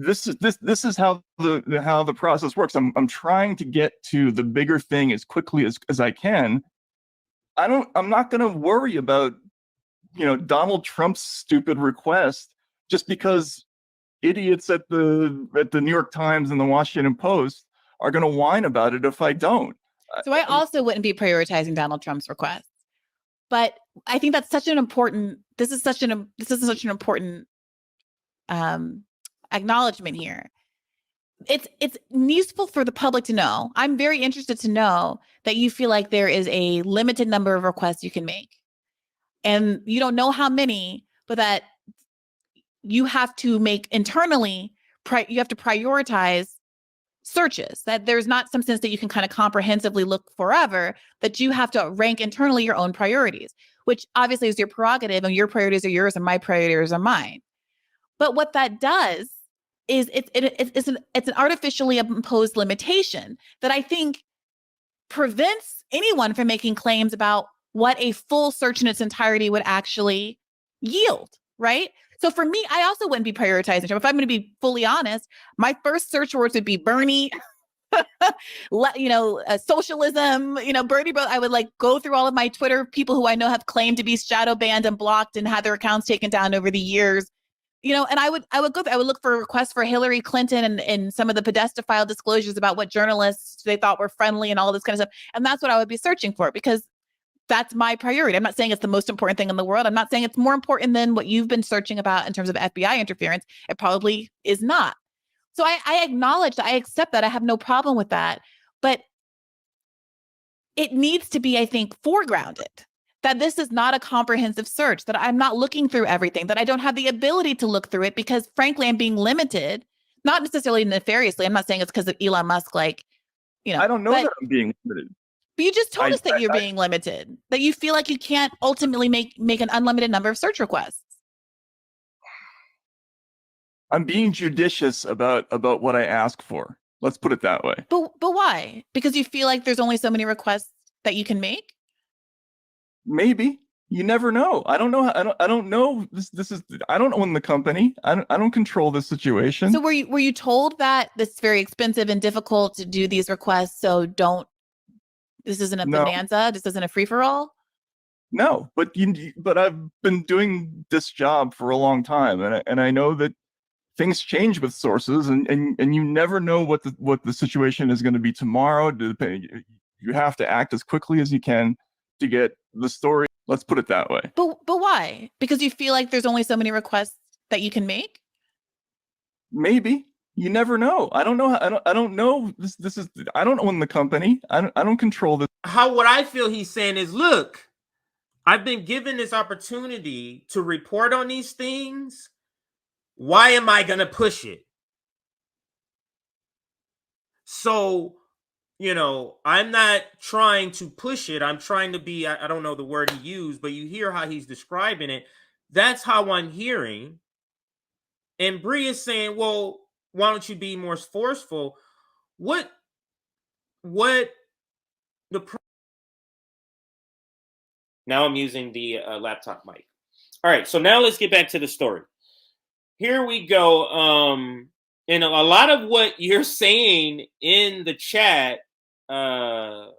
this is how the process works. I'm trying to get to the bigger thing as quickly as I can. I'm not going to worry about, Donald Trump's stupid request just because idiots at the New York Times and the Washington Post are going to whine about it if I don't. So I also wouldn't be prioritizing Donald Trump's requests. But I think that's such an important, this is such an important acknowledgement here. It's useful for the public to know. I'm very interested to know that you feel like there is a limited number of requests you can make. And you don't know how many, but that you have to make internally, you have to prioritize searches, that there's not some sense that you can kind of comprehensively look forever, that you have to rank internally your own priorities, which obviously is your prerogative, and your priorities are yours and my priorities are mine. But what that does is it's an artificially imposed limitation that I think prevents anyone from making claims about what a full search in its entirety would actually yield, right? So for me, I also wouldn't be prioritizing Trump. If I'm going to be fully honest, my first search words would be Bernie, socialism, Bernie bro. I would go through all of my Twitter people who I know have claimed to be shadow banned and blocked and had their accounts taken down over the years. And I would look for requests for Hillary Clinton and some of the pedophile disclosures about what journalists they thought were friendly and all this kind of stuff. And that's what I would be searching for, because that's my priority. I'm not saying it's the most important thing in the world. I'm not saying it's more important than what you've been searching about in terms of FBI interference. It probably is not. So I acknowledge that. I accept that. I have no problem with that. But it needs to be, I think, foregrounded that this is not a comprehensive search, that I'm not looking through everything, that I don't have the ability to look through it because, frankly, I'm being limited, not necessarily nefariously. I'm not saying it's because of Elon Musk, I don't know that I'm being limited. But you just told us that you're being limited, that you feel like you can't ultimately make an unlimited number of search requests. I'm being judicious about what I ask for. Let's put it that way. But why? Because you feel like there's only so many requests that you can make? Maybe. You never know. I don't know. I don't know. This is. I don't own the company. I don't control this situation. So were you told that it's very expensive and difficult to do these requests? So don't. This isn't a bonanza. This isn't a free for all. No, but I've been doing this job for a long time, and I know that things change with sources, and you never know what the situation is going to be tomorrow. You have to act as quickly as you can to get the story. Let's put it that way. But why? Because you feel like there's only so many requests that you can make? Maybe. You never know. I don't know. I don't know. This is. I don't own the company. I don't control this. What I feel he's saying is, look, I've been given this opportunity to report on these things. Why am I going to push it? So, I'm not trying to push it. I'm trying to be, I don't know the word he used, but you hear how he's describing it. That's how I'm hearing. And Bree is saying, well, why don't you be more forceful? What the now I'm using the laptop mic. All right, so now let's get back to the story. Here we go. And a lot of what you're saying in the chat, a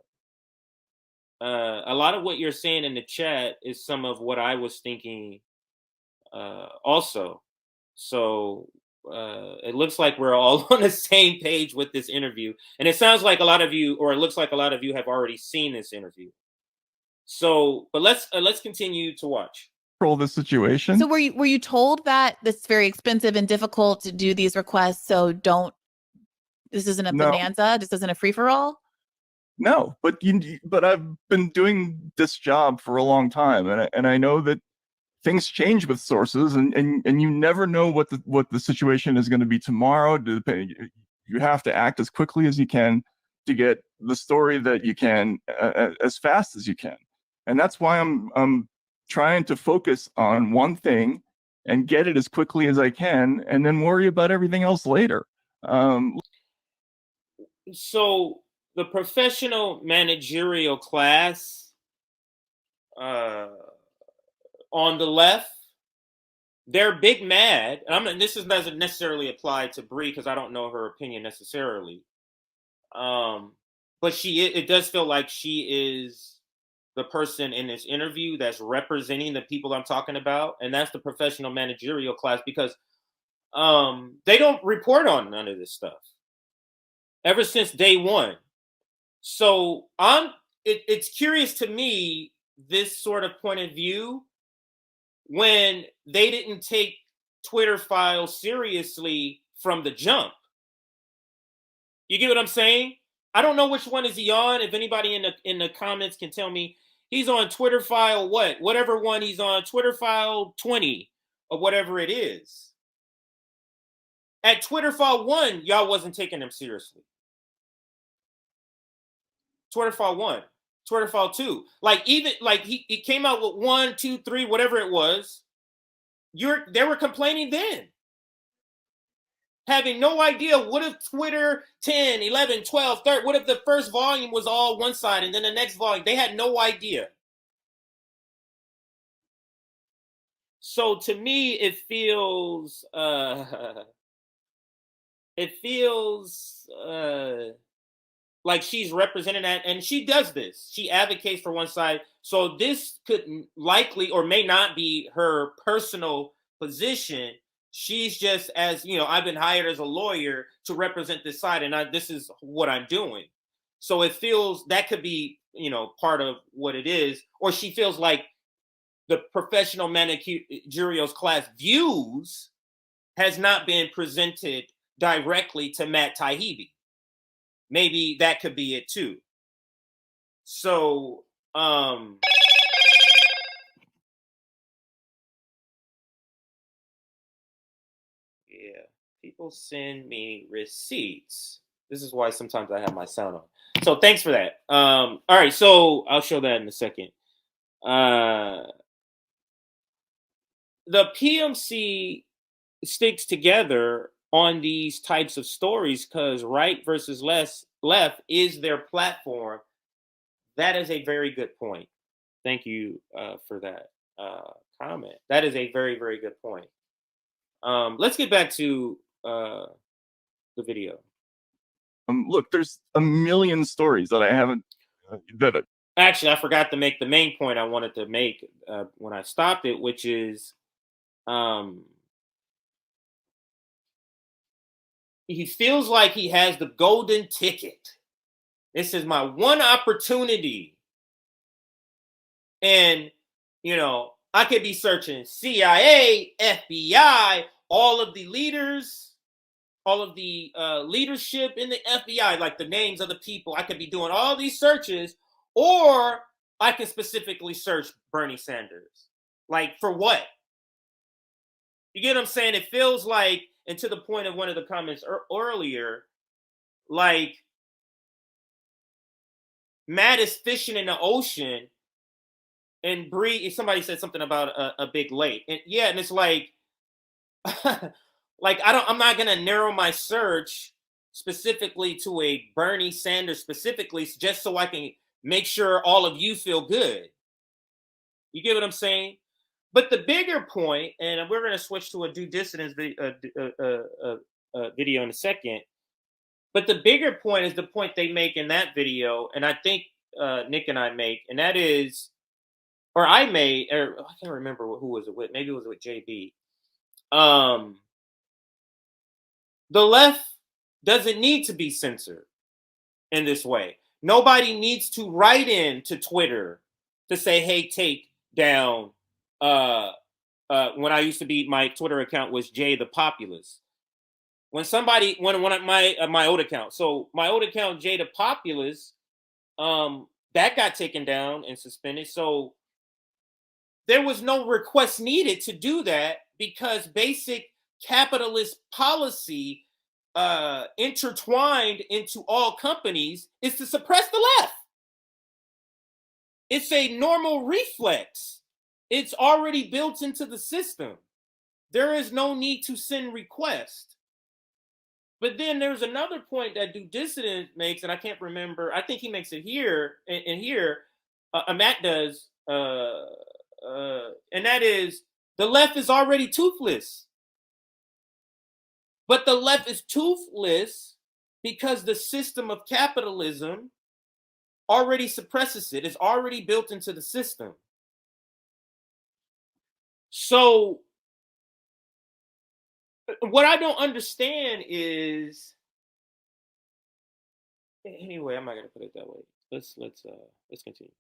lot of what you're saying in the chat is some of what I was thinking also. So it looks like we're all on the same page with this interview. And it sounds like a lot of you, or it looks like a lot of you have already seen this interview. So, but let's continue to watch. Control the situation. So were you told that it's very expensive and difficult to do these requests? So this isn't a bonanza. This isn't a free for all. No, but I've been doing this job for a long time, and I know that things change with sources, and you never know what the situation is going to be tomorrow. You have to act as quickly as you can to get the story that you can as fast as you can, and that's why I'm trying to focus on one thing and get it as quickly as I can, and then worry about everything else later. So the professional managerial class on the left they're big mad. This doesn't necessarily apply to Bree because I don't know her opinion necessarily. But it does feel like she is the person in this interview that's representing the people I'm talking about, and that's the professional managerial class, because they don't report on none of this stuff ever since day one. So it's curious to me, this sort of point of view, when they didn't take Twitter files seriously from the jump. You get what I'm saying? I don't know which one is he on. If anybody in the comments can tell me, he's on Twitter file whatever one he's on, Twitter file 20 or whatever it is. At Twitter file 1, y'all wasn't taking him seriously. Twitter file 1, Twitter file 2, like even like he came out with 1, 2, 3, whatever it was. They were complaining then, having no idea what if Twitter 10, 11, 12, 13, what if the first volume was all one side and then the next volume? They had no idea. So to me, it feels like she's representing that, and she does this. She advocates for one side. So this could likely or may not be her personal position. She's just, as you know, I've been hired as a lawyer to represent this side, and this is what I'm doing. So it feels that could be, you know, part of what it is, or she feels like the professional managerial class views has not been presented directly to Matt Taibbi. Maybe that could be it too. So, yeah, people send me receipts. This is why sometimes I have my sound on. So thanks for that. All right, so I'll show that in a second. The PMC sticks together on these types of stories because right versus left is their platform. That is a very good point. Thank you for that comment. That is a very, very good point. Let's get back to the video. Look, there's a million stories that I haven't. Actually, I forgot to make the main point I wanted to make when I stopped it, which is he feels like he has the golden ticket. This is my one opportunity. And, you know, I could be searching CIA, FBI, all of the leaders, all of the leadership in the FBI, like the names of the people. I could be doing all these searches, or I can specifically search Bernie Sanders. Like, for what? You get what I'm saying? It feels like, and to the point of one of the comments earlier, like Matt is fishing in the ocean, and Bree, somebody said something about a big lake. And yeah, and it's like, like I'm not gonna narrow my search specifically to a Bernie Sanders specifically, just so I can make sure all of you feel good. You get what I'm saying? But the bigger point, and we're gonna switch to a due dissidence video in a second. But the bigger point is the point they make in that video, and I think Nick and I make, and that is, or I made, or I can't remember who was it with. Maybe it was with JB. The left doesn't need to be censored in this way. Nobody needs to write in to Twitter to say, "Hey, take down." When I used to be, my Twitter account was Jay the Populist. When my old account, so my old account Jay the Populist, that got taken down and suspended. So there was no request needed to do that, because basic capitalist policy intertwined into all companies is to suppress the left. It's a normal reflex. It's already built into the system. There is no need to send requests. But then there's another point that Due Dissident makes, and I can't remember. I think he makes it here, and here, Matt does, and that is, The left is already toothless. But the left is toothless because the system of capitalism already suppresses it. It's already built into the system. So what I don't understand is, anyway, I'm not gonna put it that way. Let's continue.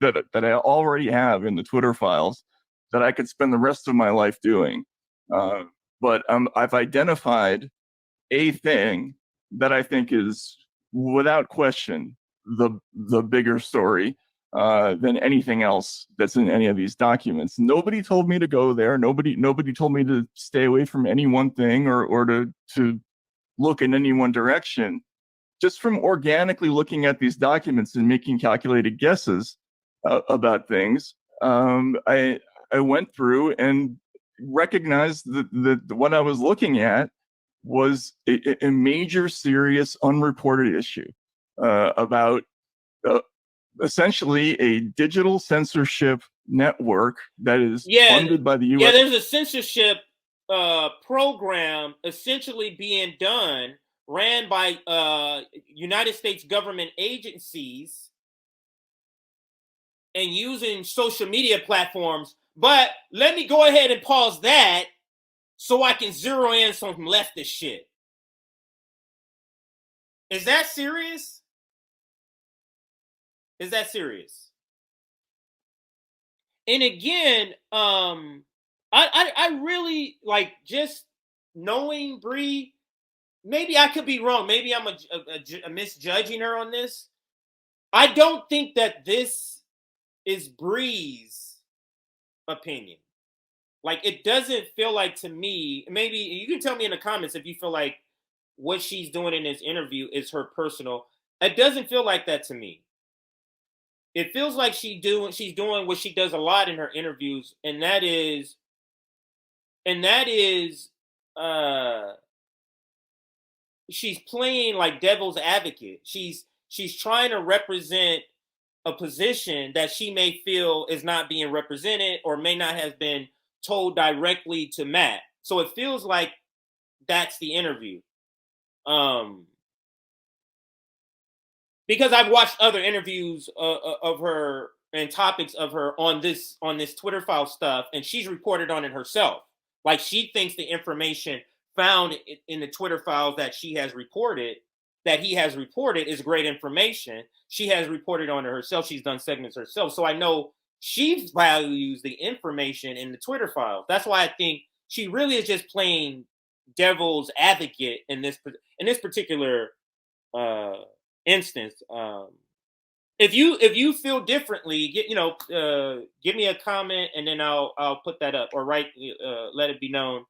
That I already have in the Twitter files that I could spend the rest of my life doing. But I've identified a thing that I think is without question the bigger story than anything else that's in any of these documents. Nobody told me to go there. Nobody told me to stay away from any one thing or to look in any one direction. Just from organically looking at these documents and making calculated guesses about things, I went through and recognized that what I was looking at was a major, serious, unreported issue about essentially a digital censorship network that is funded by the U.S. Yeah, there's a censorship program essentially being done, ran by United States government agencies and using social media platforms. But let me go ahead and pause that so I can zero in some leftist shit. Is that serious? Is that serious? And again, I really like, just knowing Bree. Maybe I could be wrong. Maybe I'm a misjudging her on this. I don't think that this is Bree's opinion. Like, it doesn't feel like to me. Maybe you can tell me in the comments if you feel like what she's doing in this interview is her personal. It doesn't feel like that to me. It feels like she's doing what she does a lot in her interviews, and that is she's playing like devil's advocate. She's trying to represent a position that she may feel is not being represented or may not have been told directly to Matt. So it feels like that's the interview. Because I've watched other interviews of her and topics of her on this Twitter file stuff, and she's reported on it herself. Like, she thinks the information found in the Twitter files that he has reported is great information. She has reported on it herself. She's done segments herself. So I know she values the information in the Twitter files. That's why I think she really is just playing devil's advocate in this particular instance. If you feel differently, give me a comment, and then I'll put that up, or let it be known in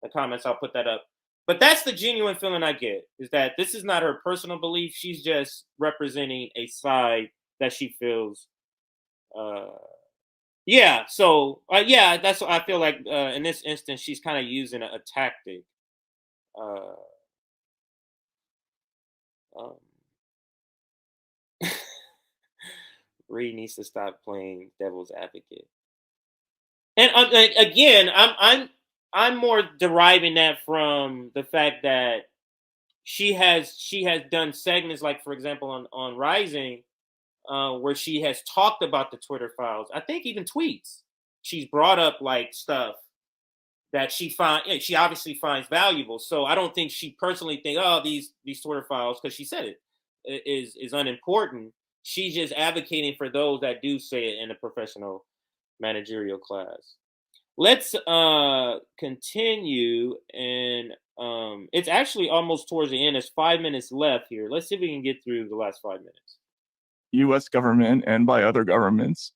the comments. I'll put that up. But that's the genuine feeling I get, is that this is not her personal belief. She's just representing a side that she feels. So that's what I feel like. In this instance, she's kind of using a tactic. Reed needs to stop playing devil's advocate. And again, I'm more deriving that from the fact that she has done segments, like, for example, on Rising, where she has talked about the Twitter files. I think even tweets. She's brought up like stuff that she obviously finds valuable. So I don't think she personally think, oh, these Twitter files, because she said it is unimportant. She's just advocating for those that do say it in a professional managerial class. Let's continue, and it's actually almost towards the end. There's 5 minutes left here. Let's see if we can get through the last 5 minutes. U.S. government and by other governments,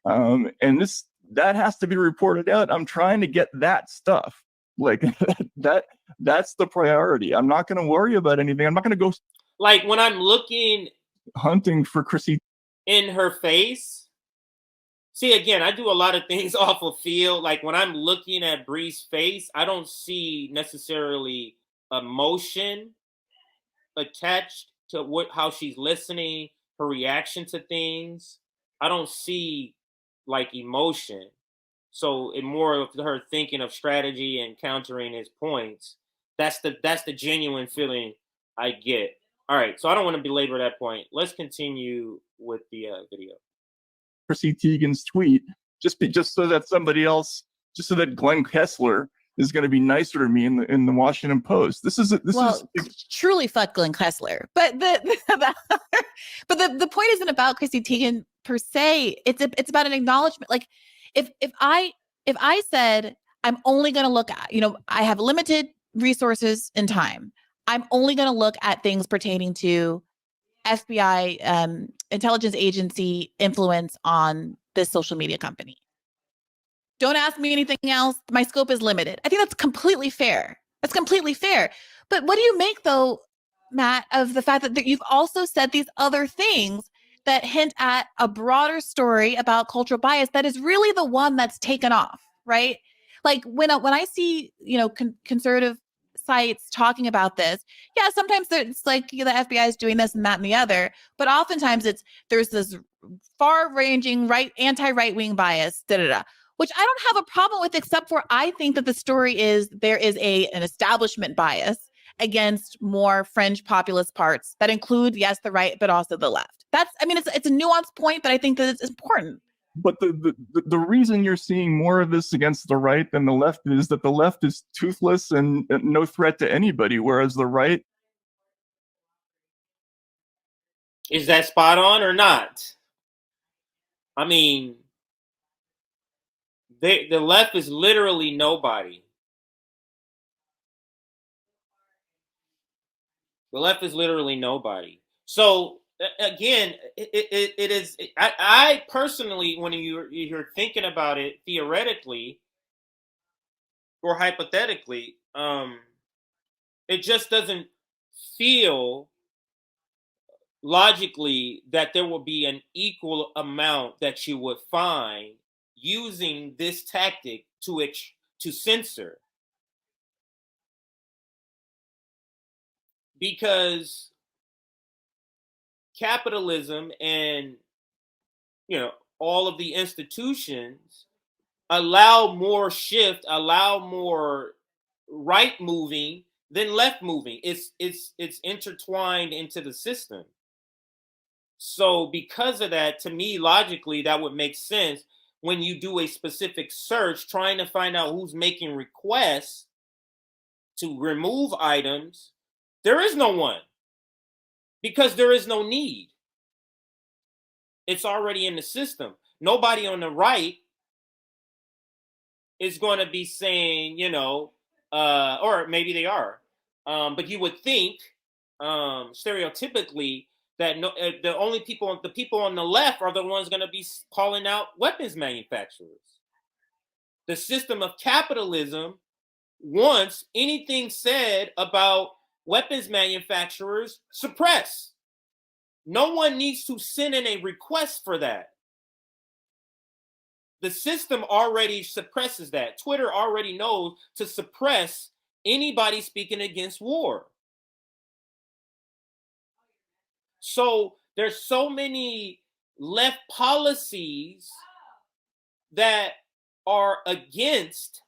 and that has to be reported out. I'm trying to get that stuff. Like that's the priority. I'm not going to worry about anything. I'm not going to go. Like, when I'm looking hunting for Chrissy in her face. See, again, I do a lot of things off of feel. Like, when I'm looking at Bree's face, I don't see necessarily emotion attached to how she's listening, her reaction to things. I don't see like emotion. So in more of her thinking of strategy and countering his points, that's the genuine feeling I get. All right, so I don't want to belabor that point. Let's continue with the video. Chrissy Teigen's tweet just so that somebody else, just so that Glenn Kessler is going to be nicer to me in the Washington Post. This is truly fuck Glenn Kessler. But the point isn't about Chrissy Teigen per se. It's about an acknowledgement. Like if I said I'm only going to look at, I have limited resources and time. I'm only going to look at things pertaining to FBI intelligence agency influence on this social media company. Don't ask me anything else. My scope is limited. I think that's completely fair. That's completely fair. But what do you make, though, Matt, of the fact that you've also said these other things that hint at a broader story about cultural bias that is really the one that's taken off, right? Like when I see, conservative sites talking about this, yeah, sometimes it's like the FBI is doing this and that and the other, but oftentimes there's this far-ranging anti-right-wing bias, which I don't have a problem with, except for I think that the story is there is an establishment bias against more fringe populist parts that include, yes, the right, but also the left. It's a nuanced point, but I think that it's important. But the reason you're seeing more of this against the right than the left is that the left is toothless and no threat to anybody, whereas the right. Is that spot on or not? I mean, the left is literally nobody. The left is literally nobody. So again, it is. I personally, when you're thinking about it theoretically or hypothetically, it just doesn't feel logically that there will be an equal amount that you would find using this tactic to censor. Because capitalism and all of the institutions allow more right moving than left moving. It's intertwined into the system. So because of that, to me, logically, that would make sense when you do a specific search trying to find out who's making requests to remove items. There is no one, because there is no need. It's already in the system. Nobody on the right is going to be saying, or maybe they are, but you would think stereotypically that the people on the left are the ones going to be calling out weapons manufacturers. The system of capitalism wants anything said about weapons manufacturers suppressed. No one needs to send in a request for that. The system already suppresses that. Twitter already knows to suppress anybody speaking against war. So there's so many left policies that are against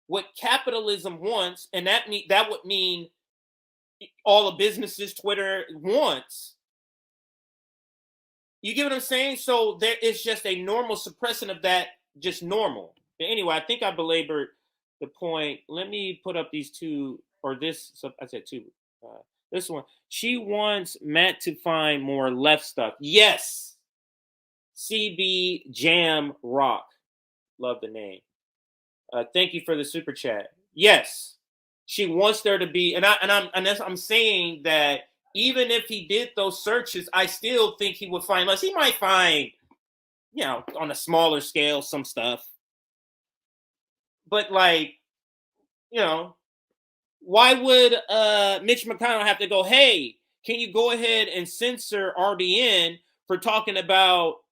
what capitalism wants, and that would mean all the businesses Twitter wants. You get what I'm saying? So there is just a normal suppression of that, just normal. But anyway, I think I belabored the point. Let me put up these two, or this. So I said two. This one. She wants Matt to find more left stuff. Yes. CB Jam Rock. Love the name. Thank you for the super chat. Yes. She wants there to be, and I'm saying that even if he did those searches, I still think he would find less. He might find, on a smaller scale, some stuff. But why would Mitch McConnell have to go, hey, can you go ahead and censor RBN for talking about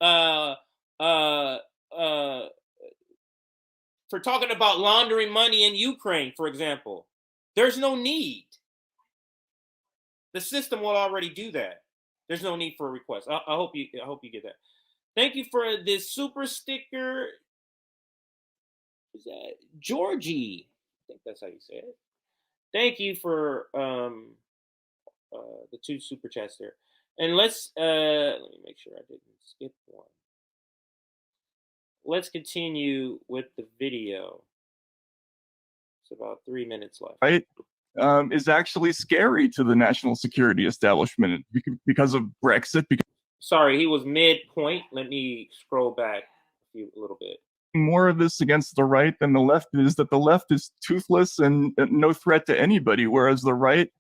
laundering money in Ukraine, for example? There's no need. The system will already do that. There's no need for a request. I hope you get that. Thank you for this super sticker. Is that Georgie? I think that's how you say it. Thank you for the 2 super chats there. And let's let me make sure I didn't skip one. Let's continue with the video. It's about 3 minutes left. Right, is actually scary to the national security establishment because of Brexit. Because Sorry, he was midpoint. Let me scroll back a little bit. more of this against the right than the left is that the left is toothless and no threat to anybody, whereas the right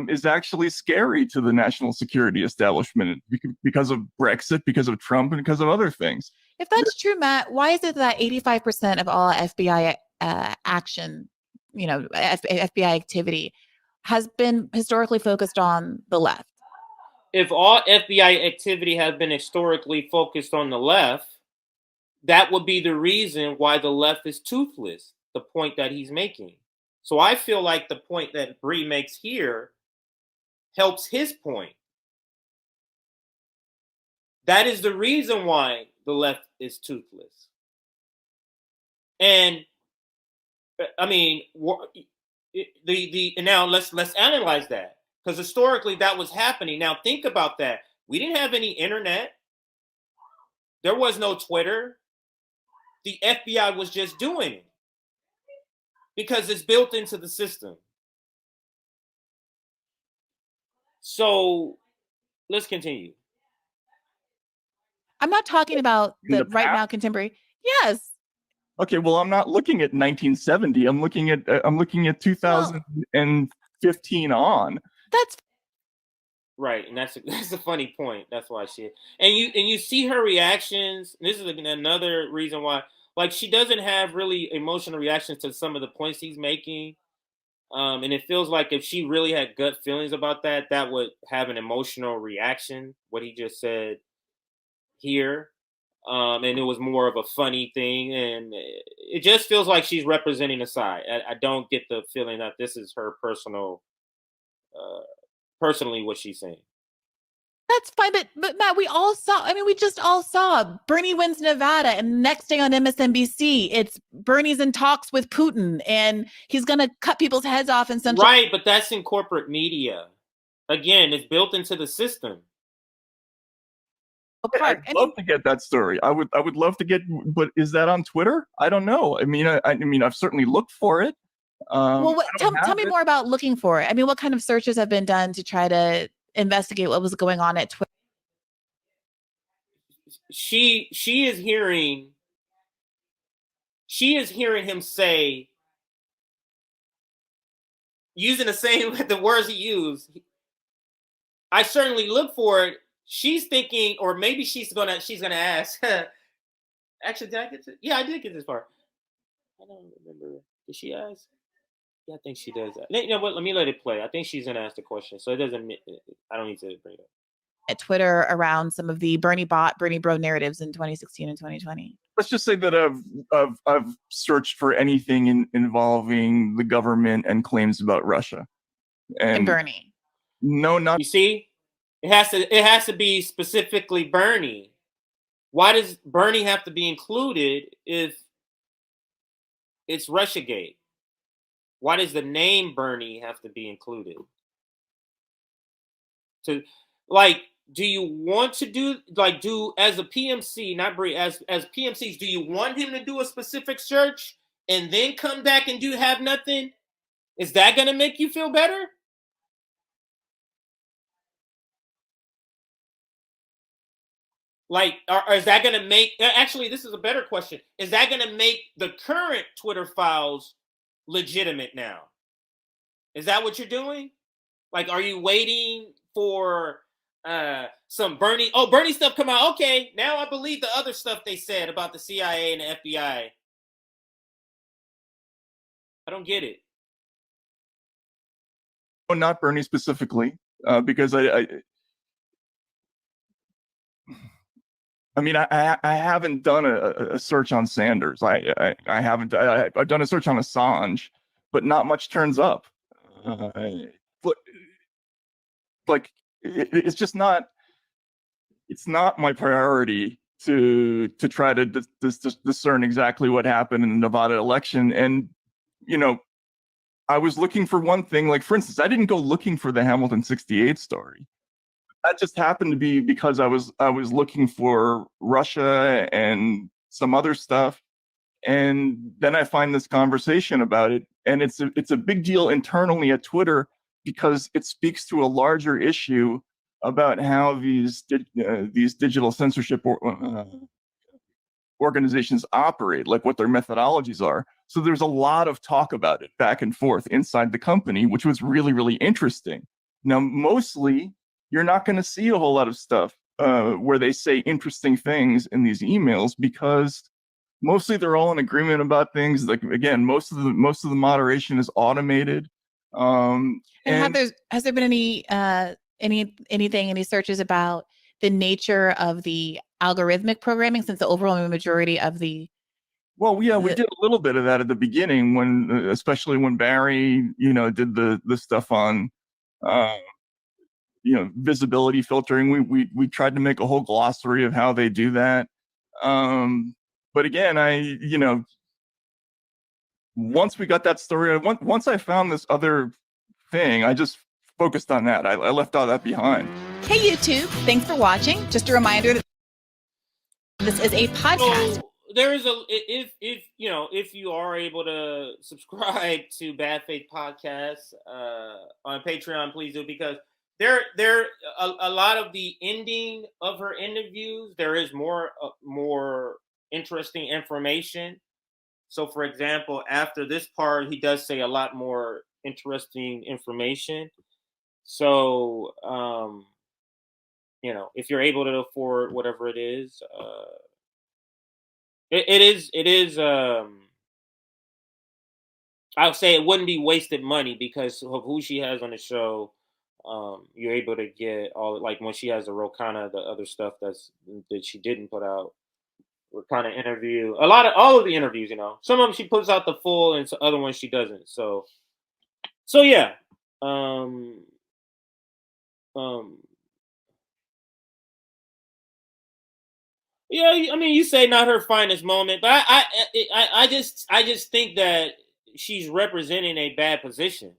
is actually scary to the national security establishment because of Brexit, because of Trump, and because of other things. If that's true, Matt, why is it that 85% of all FBI action, FBI activity, has been historically focused on the left? If all FBI activity has been historically focused on the left, that would be the reason why the left is toothless, the point that he's making. So I feel like the point that Bree makes here helps his point. That is the reason why the left is toothless. And I mean, now let's analyze that, because historically that was happening. Now think about that. We didn't have any internet. There was no Twitter. The FBI was just doing it because it's built into the system. So let's continue. I'm not talking about the right now contemporary. Yes. Okay, well, I'm not looking at 1970. I'm looking at 2015 on. That's right, and that's a funny point. That's why you see her reactions. This is another reason why, like, she doesn't have really emotional reactions to some of the points he's making. And it feels like if she really had gut feelings about that, that would have an emotional reaction, what he just said here. And it was more of a funny thing. And it just feels like she's representing a side. I don't get the feeling that this is her personally what she's saying. That's fine, but Matt, we just all saw Bernie wins Nevada, and next day on MSNBC, it's Bernie's in talks with Putin, and he's going to cut people's heads off in Central. Right, but that's in corporate media. Again, it's built into the system. I'd love to get that story. I would love to get, but is that on Twitter? I don't know. I mean, I've certainly looked for it. Well, tell me more about looking for it. I mean, what kind of searches have been done to try to investigate what was going on at Twitter? She is hearing him say, using the words he used. I certainly look for it. She's thinking, or maybe she's gonna ask. Actually, did I get to? Yeah, I did get this far. I don't remember. Did she ask? Yeah, I think she does. You know what? Let me let it play. I think she's gonna ask the question, so it doesn't. I don't need to bring it up. At Twitter around some of the Bernie bot, Bernie bro narratives in 2016 and 2020. Let's just say that I've searched for anything involving the government and claims about Russia and Bernie. No, not. You see, it has to be specifically Bernie. Why does Bernie have to be included if it's Russiagate? Why does the name Bernie have to be included? Do you want to do as a PMC, not Bree, as PMCs, do you want him to do a specific search and then come back and have nothing? Is that going to make you feel better? Or is that going to make, actually, this is a better question. Is that going to make the current Twitter files legitimate now? Is that what you're doing? Are you waiting for some Bernie stuff come out? Okay, now I believe the other stuff they said about the CIA and the FBI. I don't get it. No, not Bernie specifically, because I haven't done a search on Sanders. I haven't. I've done a search on Assange, but not much turns up. It's just not. It's not my priority to try to discern exactly what happened in the Nevada election. And, you know, I was looking for one thing, like, for instance, I didn't go looking for the Hamilton 68 story. That just happened to be because I was looking for Russia and some other stuff. And then I find this conversation about it, and it's a big deal internally at Twitter because it speaks to a larger issue about how these digital censorship organizations operate, like what their methodologies are. So there's a lot of talk about it back and forth inside the company, which was really, really interesting. Now, mostly, you're not going to see a whole lot of stuff where they say interesting things in these emails because mostly they're all in agreement about things. Like, again, most of the moderation is automated. And has there been any searches about the nature of the algorithmic programming, since the overwhelming majority of well, yeah, we did a little bit of that at the beginning when, especially when Barry, did the stuff on, visibility filtering. We tried to make a whole glossary of how they do that. But again, once we got that story, once I found this other thing, I just focused on that. I left all that behind. Hey, YouTube, thanks for watching. Just a reminder that this is a podcast. So there is if you are able to subscribe to Bad Faith Podcast on Patreon, please do, because there a lot of the ending of her interviews, there is more interesting information. So, for example, after this part, he does say a lot more interesting information. So, if you're able to afford whatever it is, it is. I would say it wouldn't be wasted money because of who she has on the show. You're able to get all, like when she has the Rokana, the other stuff that she didn't put out. We're kind of interview all of the interviews, some of them she puts out the full and some other ones she doesn't. So yeah. Yeah, I mean, you say not her finest moment, but I just think that she's representing a bad position.